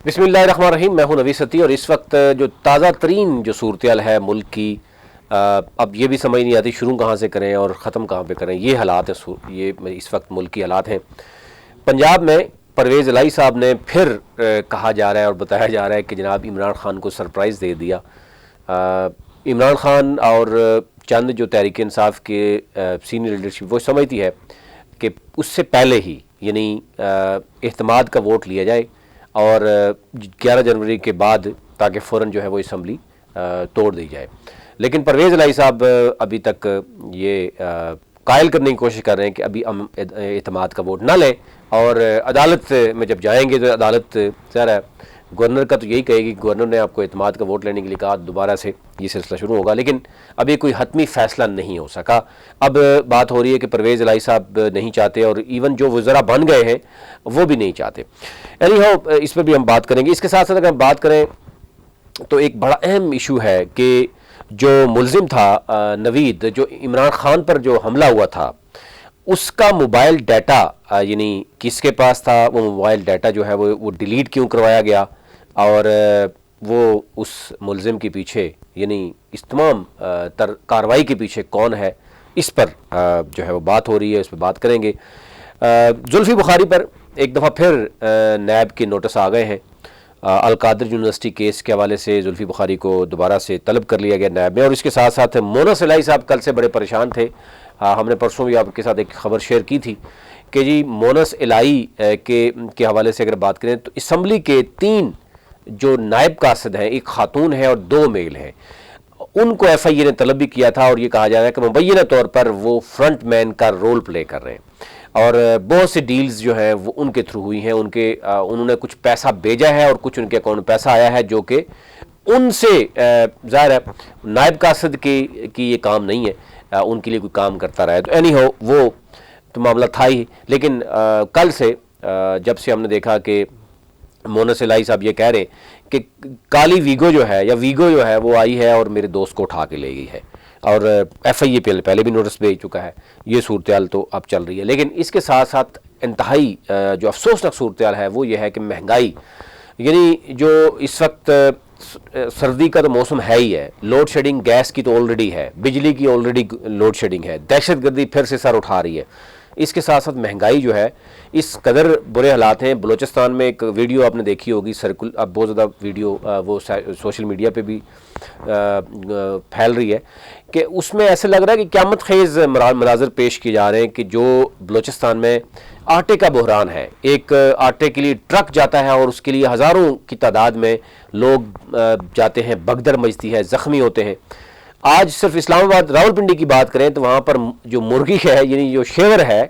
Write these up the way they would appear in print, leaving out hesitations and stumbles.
बिस्मिल्लाहिर्रहमानिर्रहीम। मैं हूं नवी सती और इस वक्त जो ताज़ा तरीन जो सूरत है मुल्क की, अब ये भी समझ नहीं आती शुरू कहाँ से करें और ख़त्म कहाँ पे करें। ये हालात है, ये इस वक्त मुल्क की हालात हैं। पंजाब में परवेज़ इलाही साहब ने फिर कहा जा रहा है और बताया जा रहा है कि जनाब इमरान ख़ान को सरप्राइज़ दे दिया। इमरान ख़ान और चंद जो तहरीक इंसाफ के सीनियर लीडरशिप वो समझती है कि उससे पहले ही यानी एतमाद का वोट लिया जाए और 11 जनवरी के बाद ताकि फ़ौरन जो है वो असम्बली तोड़ दी जाए। लेकिन परवेज़ इलाही साहब अभी तक ये कायल करने की कोशिश कर रहे हैं कि अभी हम एतमाद का वोट ना लें और अदालत में जब जाएंगे तो अदालत ज़रा गवर्नर का तो यही कहेगी, गवर्नर ने आपको एतमाद का वोट लेने के लिए कहा, दोबारा से ये सिलसिला शुरू होगा। लेकिन अभी कोई हतमी फ़ैसला नहीं हो सका। अब बात हो रही है कि परवेज़ इलाही साहब नहीं चाहते और इवन जो वज़रा बन गए हैं वो भी नहीं चाहते। एनी हाउ इस पर भी हम बात करेंगे। इसके साथ साथ अगर हम बात करें तो एक बड़ा अहम इशू है कि जो मुलजिम था नवीद, जो इमरान ख़ान पर जो हमला हुआ था, उसका मोबाइल डाटा यानी किसके पास था, वो मोबाइल डाटा जो है वो डिलीट क्यों करवाया गया और वो उस मुलजिम के पीछे यानी इस तमाम कार्रवाई के पीछे कौन है, इस पर जो है वो बात हो रही है, इस पर बात करेंगे। जुल्फ़ी बुखारी पर एक दफ़ा फिर नैब के नोटिस आ गए हैं। अलकादर यूनिवर्सिटी केस के हवाले से जुल्फ़ी बुखारी को दोबारा से तलब कर लिया गया नैब में। और इसके साथ साथ मोनस इलाही साहब कल से बड़े परेशान थे। हमने परसों भी आपके साथ एक ख़बर शेयर की थी कि जी मोनस इलाही के हवाले से अगर बात करें तो असम्बली के 3 जो नायब कासिद हैं, एक खातून है और 2 मेल हैं, उनको FIA ने तलब भी किया था और ये कहा जा रहा है कि मुबैना तौर पर वो फ्रंट मैन का रोल प्ले कर रहे हैं और बहुत सी डील्स जो हैं वो उनके थ्रू हुई हैं। उन्होंने कुछ पैसा भेजा है और कुछ उनके अकाउंट में पैसा आया है जो कि उनसे ज़ाहिर है नायब कासिद की ये काम नहीं है, उनके लिए कोई काम करता रहा है। तो एनी हो वो तो मामला था ही। लेकिन कल से जब से हमने देखा कि मोनस इलाही साहब ये कह रहे कि काली वीगो जो है या वीगो जो है वो आई है और मेरे दोस्त को उठा के ले गई है और FIA पहले भी नोटिस भेज चुका है। ये सूरत हाल तो अब चल रही है। लेकिन इसके साथ साथ इंतहाई जो अफसोसनाक सूरत हाल है वो ये है कि महंगाई, यानी जो इस वक्त सर्दी का तो मौसम है ही है, लोड शेडिंग गैस की तो ऑलरेडी है, बिजली की ऑलरेडी लोड शेडिंग है, दहशतगर्दी फिर से सर उठा रही है। इसके साथ साथ महंगाई जो है इस कदर बुरे हालात हैं। बलूचिस्तान में एक वीडियो आपने देखी होगी, सर्कुल अब बहुत ज़्यादा वीडियो वो सोशल मीडिया पे भी फैल रही है कि उसमें ऐसे लग रहा है कि क़यामत खेज़ मनाज़र पेश किए जा रहे हैं कि जो बलूचिस्तान में आटे का बहरान है। एक आटे के लिए ट्रक जाता है और उसके लिए हज़ारों की तादाद में लोग जाते हैं, भगदड़ मचती है, ज़ख्मी होते हैं। आज सिर्फ इस्लामाबाद रावलपिंडी की बात करें तो वहाँ पर जो मुर्गी है यानी जो शेवर है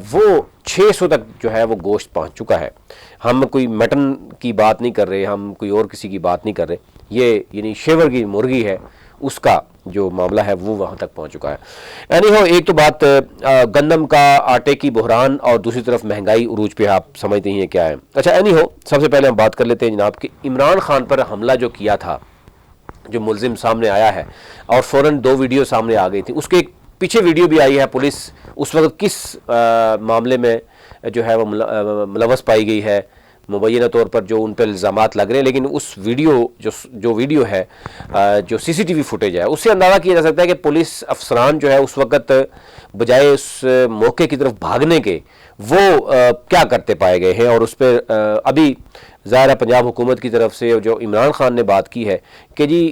वो 600 तक जो है वो गोश्त पहुँच चुका है। हम कोई मटन की बात नहीं कर रहे, हम कोई और किसी की बात नहीं कर रहे, ये यानी शेवर की मुर्गी है, उसका जो मामला है वो वहाँ तक पहुँच चुका है। एनी हो, एक तो बात गंदम का आटे की बहरान और दूसरी तरफ महंगाई उरूज पे, आप समझते ही हैं क्या है। अच्छा एनी हो, सबसे पहले हम बात कर लेते हैं जनाब कि इमरान खान पर हमला जो किया था, जो मुलजिम सामने आया है और फ़ौरन 2 वीडियो सामने आ गई थी, उसके एक पीछे वीडियो भी आई है। पुलिस उस वक्त किस मामले में जो है वो मुलव्वस पाई गई है, मुबैना तौर पर जो उन पर इल्ज़ामात लग रहे हैं। लेकिन उस वीडियो जो वीडियो है, जो CCTV फुटेज है, उससे अंदाज़ा किया जा सकता है कि पुलिस अफसरान जो है उस वक्त बजाय उस मौके की तरफ भागने के वो क्या करते पाए गए हैं। और उस पर अभी ज़ाहिर पंजाब हुकूमत की तरफ से जो इमरान खान ने बात की है कि जी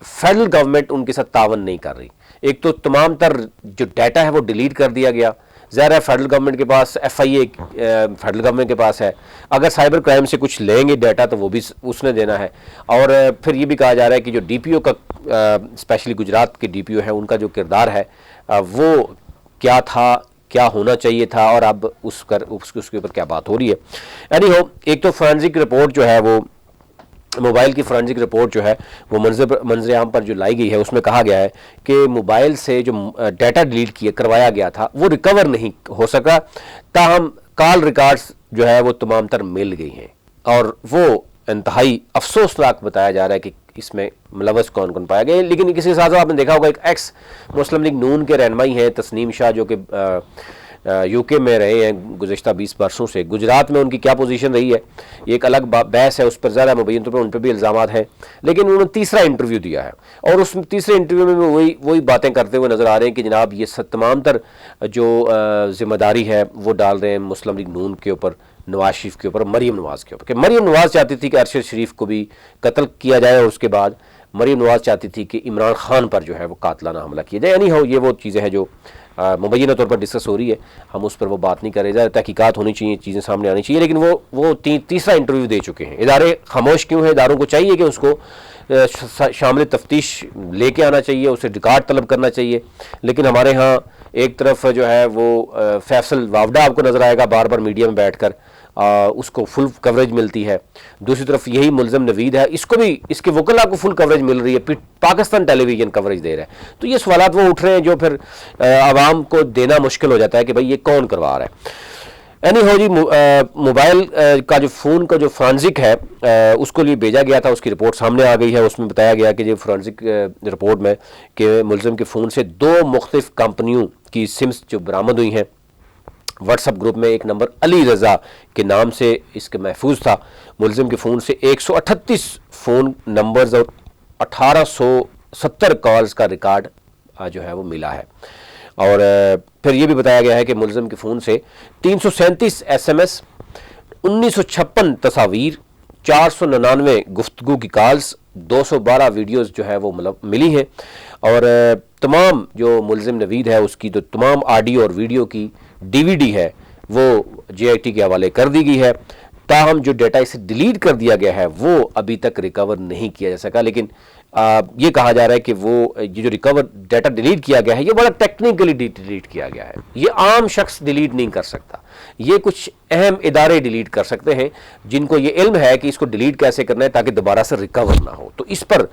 फेडरल गवर्नमेंट उनके साथ तावन नहीं कर रही। एक तो तमाम तर जो डाटा है वो डिलीट कर दिया गया। ज़ाहिर है फेडरल गवर्नमेंट के पास FIA फेडरल गवर्नमेंट के पास है, अगर साइबर क्राइम से कुछ लेंगे डाटा तो वो भी उसने देना है। और फिर ये भी कहा जा रहा है कि जो DPO का स्पेशली गुजरात के DPO है, उनका जो किरदार है वो क्या था, क्या होना चाहिए था और अब उसके ऊपर क्या बात हो रही है। यानी हो, एक तो फोरेंसिक रिपोर्ट जो है वो मोबाइल की फोरेंसिक रिपोर्ट जो है वो मंजर आम पर जो लाई गई है, उसमें कहा गया है कि मोबाइल से जो डाटा डिलीट करवाया गया था वो रिकवर नहीं हो सका, ताहम कॉल रिकॉर्ड्स जो है वो तमाम तर मिल गई हैं। और वो इंतहाई अफसोसनाक बताया जा रहा है कि इसमें मुलव्वस कौन कौन पाया गया। लेकिन किसी साथ आपने देखा होगा एक एक्स मुस्लिम लीग नून के रहनुमाई हैं तस्नीम शाह, जो कि यूके में रहे हैं गुज़श्ता 20 बरसों से। गुजरात में उनकी क्या पोजीशन रही है ये एक अलग बहस है, उस पर ज़्यादा मुबैन तौर पर उन पर भी इल्ज़ामात हैं। लेकिन उन्होंने तीसरा इंटरव्यू दिया है और उस तीसरे इंटरव्यू में वही बातें करते हुए नज़र आ रहे हैं कि जनाब ये तमाम तर जो ज़िम्मेदारी है वो डाल रहे हैं मुस्लिम लीग नून के ऊपर, नवाज शरीफ के ऊपर, मरीम नवाज़ के ऊपर। कि मरीम नवाज़ चाहती थी कि अरशद शरीफ को भी कत्ल किया जाए और उसके बाद मरीम नवाज़ चाहती थी कि इमरान खान पर जो है वो कातलाना हमला किया जाए। यानी हो ये वो चीज़ें हैं जो मुबैना तौर पर डिस्कस हो रही है, हम उस पर वो बात नहीं कर रहे। ज़रा तहकीकात होनी चाहिए, चीज़ें सामने आनी चाहिए। लेकिन वो तीसरा इंटरव्यू दे चुके हैं। इदारे खामोश क्यों हैं? इदारों को चाहिए कि उसको शामिल तफ्तीश लेके आना चाहिए, उसे रिकॉर्ड तलब करना चाहिए। लेकिन हमारे यहाँ एक तरफ जो है वो फैसल वावडा आपको नज़र आएगा बार बार मीडिया में बैठ कर, उसको फुल कवरेज मिलती है। दूसरी तरफ यही मुल्ज़म नवीद है, इसको भी इसके वकला को फुल कवरेज मिल रही है, पाकिस्तान टेलीविज़न कवरेज दे रहा है। तो ये सवालात वो उठ रहे हैं जो फिर आवाम को देना मुश्किल हो जाता है कि भाई ये कौन करवा रहा है। एनी हो जी, मोबाइल का जो फ़ोन का जो फ्रांसिक है उसको लिए भेजा गया था, उसकी रिपोर्ट सामने आ गई है। उसमें बताया गया कि जो फ्रांसिक रिपोर्ट में कि मुल्ज़िम के फ़ोन से 2 मुख्तलिफ कंपनियों की सिम्स जो बरामद हुई हैं। व्हाट्सअप ग्रुप में एक नंबर अली रज़ा के नाम से इसके महफूज था। मुल्ज़िम के फ़ोन से 138 फ़ोन नंबर्स और 1870 कॉल्स का रिकॉर्ड जो है वो मिला है। और फिर ये भी बताया गया है कि मुल्ज़िम के फ़ोन से 337 SMS, 1956 तस्वीर, 499 गुफ्तगू की कॉल्स, 212 वीडियोस जो है वो मतलब मिली हैं। और तमाम जो मुल्ज़िम नवीद है उसकी तो तमाम ऑडियो और वीडियो की DVD है वो JIT के हवाले कर दी गई है। ताहम जो डेटा इसे डिलीट कर दिया गया है वो अभी तक रिकवर नहीं किया जा सका। लेकिन ये कहा जा रहा है कि वो ये जो रिकवर डाटा डिलीट किया गया है ये बड़ा टेक्निकली डिलीट किया गया है, ये आम शख्स डिलीट नहीं कर सकता, ये कुछ अहम इदारे डिलीट कर सकते हैं जिनको ये इल्म है कि इसको डिलीट कैसे करना है ताकि दोबारा से रिकवर ना हो। तो इस पर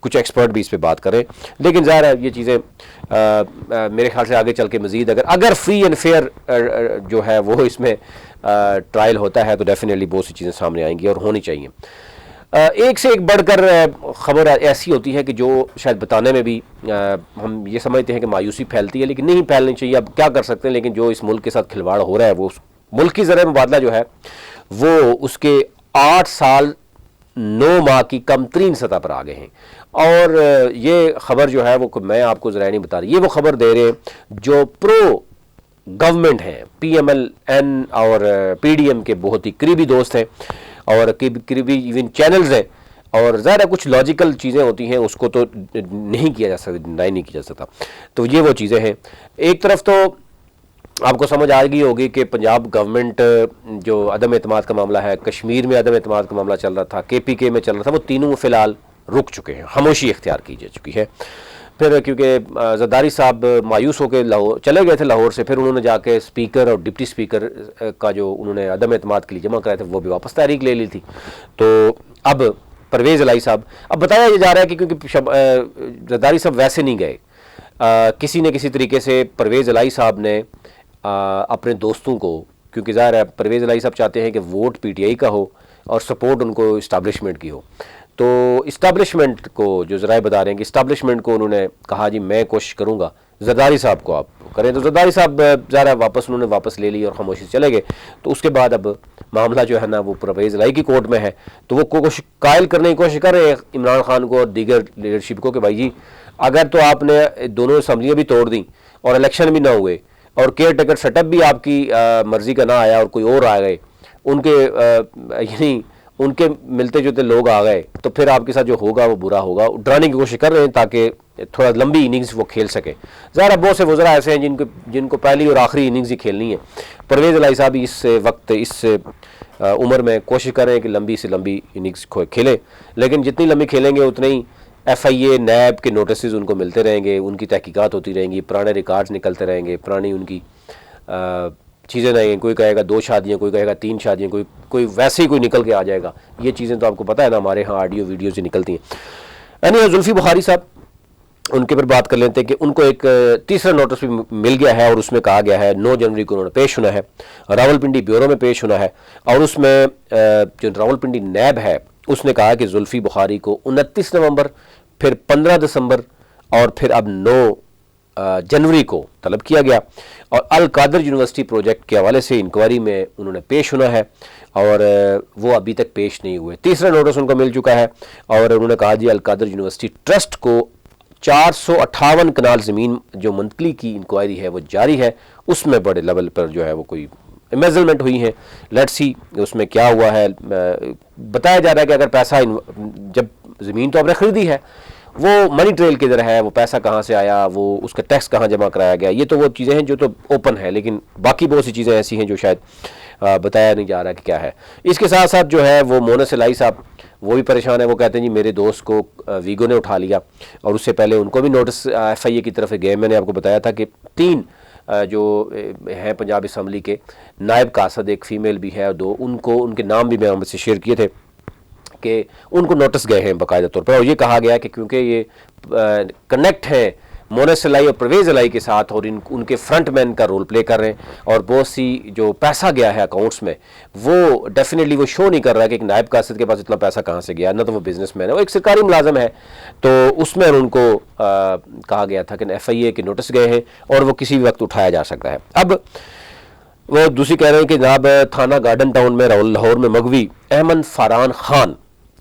कुछ एक्सपर्ट भी इस पर बात करें। लेकिन ज़ाहिर है ये चीज़ें मेरे ख्याल से आगे चल के मज़ीद अगर फ्री एंड फेयर जो है वो इसमें ट्रायल होता है तो डेफिनेटली बहुत सी चीज़ें सामने आएंगी और होनी चाहिए। एक से एक बढ़कर ख़बर ऐसी होती है कि जो शायद बताने में भी हम ये समझते हैं कि मायूसी फैलती है, लेकिन नहीं फैलनी चाहिए। अब क्या कर सकते हैं, लेकिन जो इस मुल्क के साथ खिलवाड़ हो रहा है वो मुल्क की ज़र मुबादला जो है वो उसके 8 साल 9 माह की कम तरीन सतह पर आ गए हैं। और ये ख़बर जो है वो मैं आपको ज़रा नहीं बता रही, ये वो ख़बर दे रहे हैं जो प्रो गवर्नमेंट हैं, PMLN और PDM के बहुत ही करीबी दोस्त हैं और करीबी इवन चैनल्स हैं। और ज़्यादा कुछ लॉजिकल चीज़ें होती हैं उसको तो नहीं किया जा सकता, डिनाई नहीं किया जा सकता। तो ये वो चीज़ें हैं। एक तरफ तो आपको समझ आ गई होगी कि पंजाब गवर्नमेंट जो अदम एतमाद का मामला है, कश्मीर में अदम एतमाद का मामला चल रहा था, KPK में चल रहा था, वो तीनों फ़िलहाल रुक चुके हैं, खामोशी इख्तियार की जा चुकी है। फिर क्योंकि ज़रदारी साहब मायूस होकर लाहौर चले गए थे लाहौर से, फिर उन्होंने जाके स्पीकर और डिप्टी स्पीकर का जो उन्होंने अदम एतमाद के लिए जमा कराए थे वो भी वापस तहरीक ले ली थी। तो अब परवेज़ इलाही साहब, अब बताया जा रहा है कि क्योंकि ज़रदारी साहब वैसे नहीं गए, किसी न किसी तरीके से परवेज़ इलाही साहब ने अपने दोस्तों को, क्योंकि ज़ाहिर है परवेज़ इलाही साहब चाहते हैं कि वोट PTI का हो और सपोर्ट उनको इस्टैब्लिशमेंट की हो। तो इस्टैब्लिशमेंट को जो ज़राए बता रहे हैं कि इस्टैब्लिशमेंट को उन्होंने कहा जी मैं कोशिश करूँगा ज़रदारी साहब को आप करें। तो ज़रदारी साहब ज़रा उन्होंने वापस ले ली और खामोशी से चले गए। तो उसके बाद अब मामला जो है ना वो परवेज़ इलाही की कोर्ट में है। तो वो कोशिश कायल करने की कोशिश कर रहे हैं इमरान खान को और दीगर लीडरशिप को कि भाई जी अगर तो आपने दोनों असम्बलियाँ भी तोड़ दी और इलेक्शन भी ना हुए और केयर टेकर सेटअप भी आपकी मर्ज़ी का ना आया और कोई और आ गए, उनके यानी उनके मिलते जुलते लोग आ गए, तो फिर आपके साथ जो होगा वो बुरा होगा। डराने की कोशिश कर रहे हैं ताकि थोड़ा लंबी इनिंग्स वो खेल सके। ज़रा बहुत से वज़रा ऐसे हैं जिनको पहली और आखिरी इनिंग्स ही खेलनी है। परवेज़ इलाही साहब इस वक्त इस उम्र में कोशिश कर रहे हैं कि लंबी से लंबी इनिंग्स खेलें, लेकिन जितनी लंबी खेलेंगे उतने ही FIA NAB के नोटिस उनको मिलते रहेंगे, उनकी तहकीकात होती रहेंगी, पुराने रिकॉर्ड्स निकलते रहेंगे, पुरानी उनकी चीज़ें नहीं। कोई कहेगा 2 शादियाँ, कोई कहेगा 3 शादियाँ, कोई वैसे ही कोई निकल के आ जाएगा। ये चीज़ें तो आपको पता है ना, हमारे यहाँ ऑडियो वीडियो से निकलती हैं। यानी जुल्फ़ी बुखारी साहब, उनके पर बात कर लेते हैं कि उनको एक तीसरा नोटिस भी मिल गया है और उसमें कहा गया है 9 जनवरी को उन्होंने पेश होना है, रावलपिंडी ब्यूरो में पेश होना है। और उसमें जो रावलपिंडी NAB है उसने कहा कि जुल्फ़ी बुखारी को 29 नवंबर, फिर 15 दिसंबर और फिर अब 9 जनवरी को तलब किया गया और अल कादर यूनिवर्सिटी प्रोजेक्ट के हवाले से इंक्वायरी में उन्होंने पेश होना है और वो अभी तक पेश नहीं हुए। तीसरा नोटिस उनको मिल चुका है और उन्होंने कहा जी अल कादर यूनिवर्सिटी ट्रस्ट को 458 कनाल ज़मीन जो मंथली की इंक्वायरी है वो जारी है, उसमें बड़े लेवल पर जो है वो कोई एमेजलमेंट हुई है। लेट्स सी उसमें क्या हुआ है। बताया जा रहा है कि अगर पैसा जब ज़मीन तो आपने ख़रीदी है, वो मनी ट्रेल किधर है, वो पैसा कहाँ से आया, वो उसका टैक्स कहाँ जमा कराया गया, ये तो वो चीज़ें हैं जो तो ओपन है, लेकिन बाकी बहुत सी चीज़ें ऐसी हैं जो शायद बताया नहीं जा रहा कि क्या है। इसके साथ साथ जो है वो मोनस इलाही साहब वो भी परेशान है। वो कहते हैं जी मेरे दोस्त को वीगो ने उठा लिया और उससे पहले उनको भी नोटिस FIA की तरफ से गए। मैंने आपको बताया था कि 3 जो हैं पंजाब असम्बली के नायब कासद, एक फ़ीमेल भी है और 2, उनको उनके नाम भी मैं हमसे शेयर किए थे कि उनको नोटिस गए हैं बाकायदा तौर पर और ये कहा गया कि क्योंकि ये कनेक्ट है मोनस इलाही और परवेज़ इलाही के साथ और उनके फ्रंट मैन का रोल प्ले कर रहे हैं और बहुत सी जो पैसा गया है अकाउंट्स में वो डेफिनेटली वो शो नहीं कर रहा है कि एक नायब कासिद के पास इतना पैसा कहाँ से गया, ना तो वो बिजनेसमैन है, वो एक सरकारी मुलाजम है। तो उसमें उनको कहा गया था कि FIA के नोटिस गए हैं और वो किसी भी वक्त उठाया जा सकता है। अब वो दूसरी कह रहे हैं कि जनाब थाना गार्डन टाउन में लाहौर में मगवी अहमद फरहान खान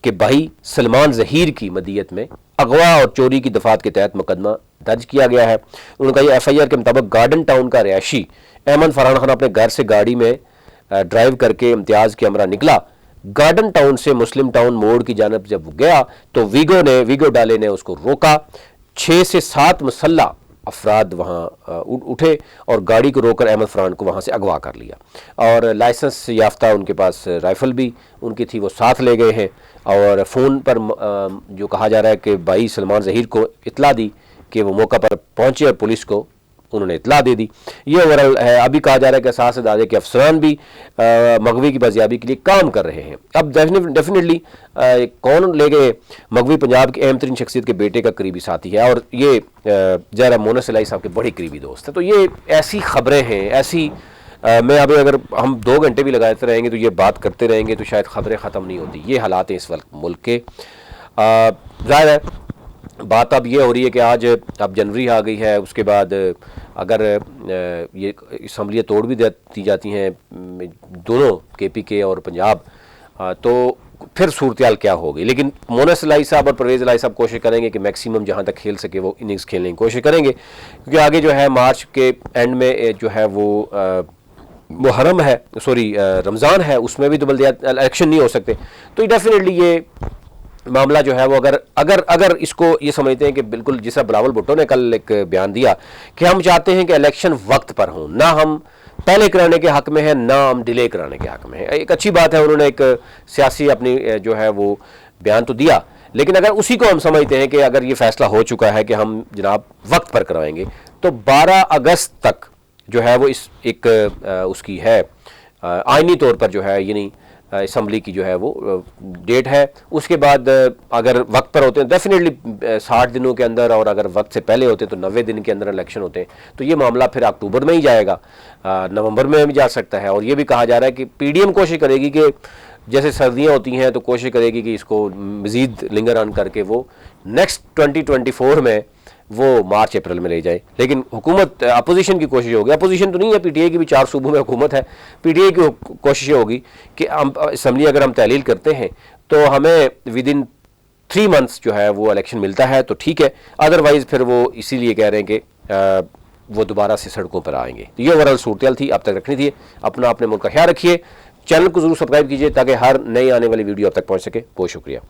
के भाई सलमान जहीर की मदियत में अगवा और चोरी की दफात के तहत मुकदमा दर्ज किया गया है। उन्होंने कहा FIR के मुताबिक गार्डन टाउन का रिहायशी अहमद फरहान खान अपने घर से गाड़ी में ड्राइव करके इम्तियाज़ के हमरा निकला। गार्डन टाउन से मुस्लिम टाउन मोड़ की जानब जब गया तो वीगो डाले ने उसको रोका। 6 से 7 मुसल्ला अफराद वहाँ उठे और गाड़ी को रोककर अहमद फरहान को वहाँ से अगवा कर लिया और लाइसेंस याफ्ता उनके पास राइफ़ल भी उनकी थी, वो साथ ले गए हैं और फ़ोन पर जो कहा जा रहा है कि भाई सलमान ज़हीर को इत्ला दी कि वो मौका पर पहुँचे और पुलिस को उन्होंने इत्ला दे दी। ये ओवरऑल है। अभी कहा जा रहा है कि असास इदारे के अफसरान भी मगवी की बाजियाबी के लिए काम कर रहे हैं। अब डेफिनेटली कौन ले गए, मगवी पंजाब की अहम तरीन शख्सियत के बेटे का करीबी साथी है और ये ज़रा मोनस इलाही साहब के बड़े करीबी दोस्त हैं। तो ये ऐसी ख़बरें हैं, ऐसी मैं अभी अगर हम 2 घंटे भी लगाते रहेंगे तो ये बात करते रहेंगे तो शायद ख़बरें ख़त्म नहीं होती। ये हालात हैं इस वक्त मुल्क के। ज़ाहिर है बात अब ये हो रही है कि आज अब जनवरी आ गई है, उसके बाद अगर ये असम्बलियाँ तोड़ भी दी जाती हैं दोनों KPK और पंजाब, तो फिर सूरत क्या होगी। लेकिन मोनस इलाही साहब और परवेज़ इलाही साहब कोशिश करेंगे कि मैक्सिमम जहाँ तक खेल सके वो इनिंग्स खेलने की कोशिश करेंगे, क्योंकि आगे जो है मार्च के एंड में जो है वो मुहर्रम है, सॉरी रमज़ान है, उसमें भी तो बल्दियात इलेक्शन नहीं हो सकते। तो डेफिनेटली ये मामला जो है वो अगर इसको ये समझते हैं कि बिल्कुल जिस तरह बिलावल भुट्टो ने कल एक बयान दिया कि हम चाहते हैं कि इलेक्शन वक्त पर हों, ना हम पहले कराने के हक़ में है ना हम डिले कराने के हक़ में है। एक अच्छी बात है, उन्होंने एक सियासी अपनी जो है वो बयान तो दिया, लेकिन अगर उसी को हम समझते हैं कि अगर ये फैसला हो चुका है कि हम जनाब वक्त पर करवाएंगे तो 12 अगस्त तक जो है वो इस एक उसकी है आइनी तौर पर जो है यानी असम्बली की जो है वो डेट है। उसके बाद अगर वक्त पर होते हैं डेफिनेटली 60 दिनों के अंदर, और अगर वक्त से पहले होते हैं तो 90 दिन के अंदर इलेक्शन होते हैं। तो ये मामला फिर अक्टूबर में ही जाएगा, नवंबर में भी जा सकता है। और ये भी कहा जा रहा है कि PDM कोशिश करेगी कि जैसे सर्दियाँ होती हैं तो कोशिश करेगी कि इसको मज़ीद लिंगर ऑन करके वो नेक्स्ट 2024 में वो मार्च अप्रैल में ले जाए। लेकिन हुकूमत अपोजिशन की कोशिश होगी, अपोजिशन तो नहीं है, PTI की भी 4 सूबों में हुकूमत है, PTI की कोशिश होगी कि हम असम्बली अगर हम तहलील करते हैं तो हमें विद इन 3 मंथ्स जो है वो इलेक्शन मिलता है तो ठीक है, अदरवाइज़ फिर वो इसीलिए कह रहे हैं कि वो दोबारा से सड़कों पर आएंगे। तो ये ओवरऑल सूरत थी, अब तक रखनी थी। अपने मुल्क का ख्याल रखिए, चैनल को ज़रूर सब्सक्राइब कीजिए ताकि हर नई आने वाली वीडियो अब तक पहुँच सके। बहुत शुक्रिया।